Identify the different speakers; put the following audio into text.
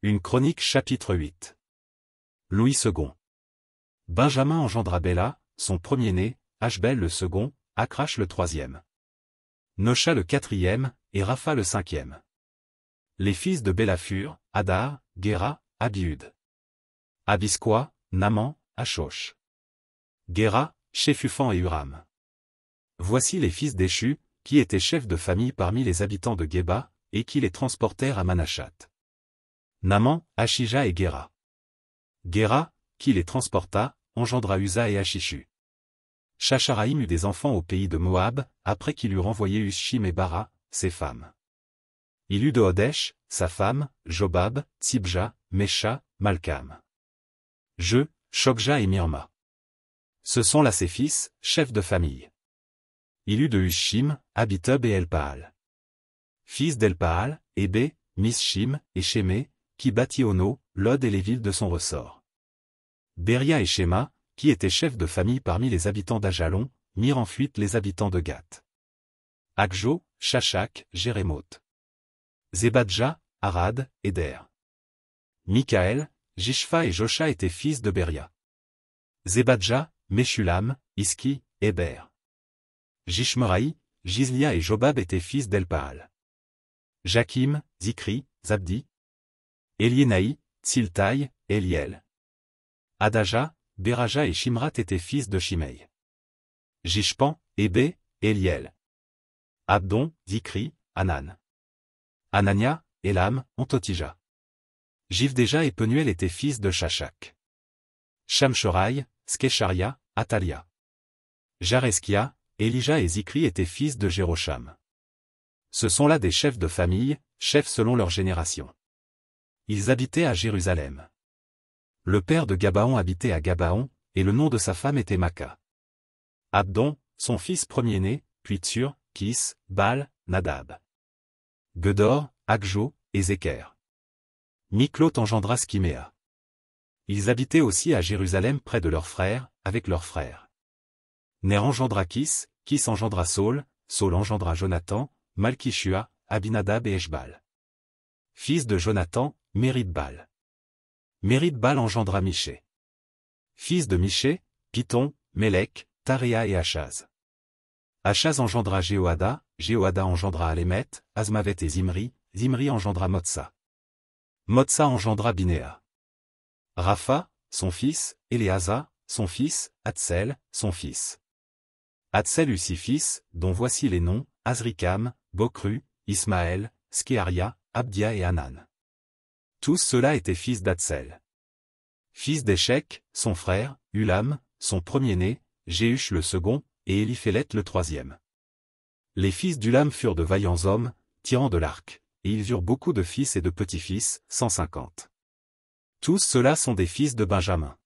Speaker 1: Une chronique chapitre 8. Louis II. Benjamin engendra Béla, son premier-né, Ashbel le second, Acrach le troisième. Nosha le quatrième, et Rapha le cinquième. Les fils de Béla furent, Hadar, Guéra, Abiud. Abisqua, Naman, Ashosh. Guéra, Shephufan et Huram. Voici les fils d'Échu, qui étaient chefs de famille parmi les habitants de Géba, et qui les transportèrent à Manashat. Naman, Ashija et Guéra. Guéra, qui les transporta, engendra Uza et Achishu. Shacharaïm eut des enfants au pays de Moab, après qu'il eut renvoyé Ushim et Bara, ses femmes. Il eut de Hodesh, sa femme, Jobab, Tsibja, Mesha, Malkam. Shokja et Mirma. Ce sont là ses fils, chefs de famille. Il eut de Ushim, Abitub et Elpaal. Fils d'Elpaal, Ébé, Mishim, et Shémé, qui bâtit Ono, Lod et les villes de son ressort. Beria et Shema, qui étaient chefs de famille parmi les habitants d'Ajalon, mirent en fuite les habitants de Gath. Akjo, Shashak, Jérémoth. Zébadja, Arad, Éder. Mikaël, Jishfa et Josha étaient fils de Beria. Zébadja, Meshulam, Iski, Héber. Jishmeraï, Jizlia et Jobab étaient fils d'Elpaal. Jakim, Zikri, Zabdi. Eliénaï, Tsiltaï, Eliel. Adaja, Beraja et Shimrat étaient fils de Shimei. Jishpan, Ébé, Eliel. Abdon, Zikri, Anan. Anania, Elam, Ontotija. Jivdeja et Penuel étaient fils de Shashak. Shamshoraï, Skesharia, Atalia. Jareskia, Elija et Zikri étaient fils de Jérosham. Ce sont là des chefs de famille, chefs selon leur génération. Ils habitaient à Jérusalem. Le père de Gabaon habitait à Gabaon, et le nom de sa femme était Maca. Abdon, son fils premier-né, puis Tsur, Kis, Baal, Nadab. Gedor, Akjo, et Zéker. Miklot engendra Skiméa. Ils habitaient aussi à Jérusalem près de leurs frères, avec leurs frères. Ner engendra Kis, Kis engendra Saul, Saul engendra Jonathan, Malkishua, Abinadab et Eshbal. Fils de Jonathan, Méridbal. Méridbal engendra Miché. Fils de Miché, Python, Mélec, Taréa et Achaz. Achaz engendra Jéhoada, Jéhoada engendra Alémet, Azmavet et Zimri, Zimri engendra Motsa. Motsa engendra Binéa. Rapha, son fils, Éléaza, son fils, Hatsel, son fils. Hatsel eut 6 fils, dont voici les noms, Azrikam, Bokru, Ismaël, Skeharia, Abdia et Hanan. Tous ceux-là étaient fils d'Hatsel. Fils d'Échec, son frère, Ulam, son premier-né, Jéhush le second, et Éliphélet le troisième. Les fils d'Ulam furent de vaillants hommes, tirant de l'arc, et ils eurent beaucoup de fils et de petits-fils, 150. Tous ceux-là sont des fils de Benjamin.